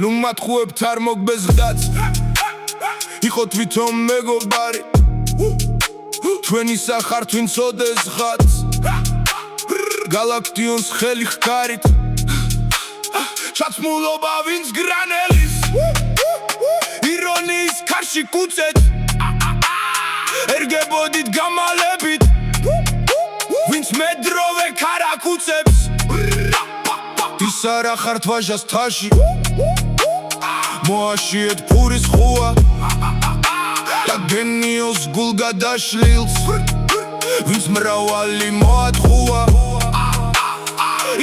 ნუ მათხოვებთ არ მოგბეზღდაც იყო თვითონ მეგობარი ჩვენი სახართ ვინ წოდეს ღაც გალაქტიონს ხელი ხკარით ჩაცმულობა ვინც გრანელის ირონიის ქარში კუცეთ ერგებოდით გამალებით ვინც მედროვე ქარაკუცებს ის არა ხართ ვაჟას თაში მოაშიეთ ფურის ხუა და გენიოს გულგადაშლილს ვინც მრავალი მოატყუა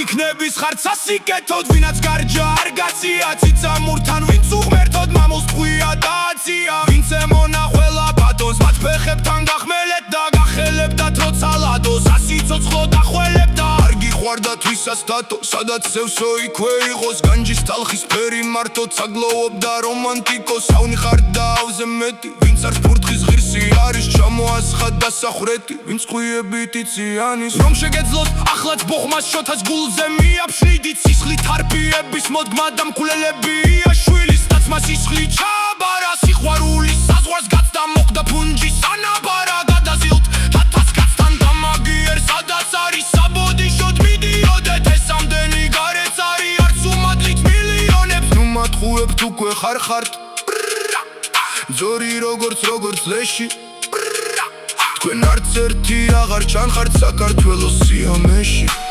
იქნების ხართ სასიკეთოდ ვინაც გარჯა არ გაცია ციცამურთან ვინც უღმერთოდ მამოს ტყვია და აცია ვინც ემონახველა ბატონს მათ ფეხებთან გახმელეთ და გახელებდათ როცა ლადოს ასი ცოცხლო დახველებდა არ გიყვარდათ ვისაც დატო სადაც ზევსო იქვე იყოს განჯის თალხის ფერი მარტო წაგლოვობდა რომანტიკოს ავნი ხარ და ავზე მეტი ვინც არ ფურთხის ღირსი არის ჩამოასხა დასახრეთი ვინც ხვიებით იციანის რომ შეგეძლოთ ახლაც ბოხმას შოთას გულზე მიაფშნიდით სისხლით არფიების მოდგმა და მკვლელებია შვილის დაცმას სისხლი ჩაბარა სიყვარულის საზღვარს გაცდა მოხდა ფუნჯის ანაბარა გადაზილთ თათას კაცთან დამაგიერ სადაც არის საბოდიშოდ მიდიოდეთ ეს ამდენი გარეც არის არც უმადლით მილიონებს ნუ მათხოვებთ უკვე ხარხართ ძორი როგორც ლეში თქვენ არც ერთი აღარ ჩანხართ საქართველოს სიამეში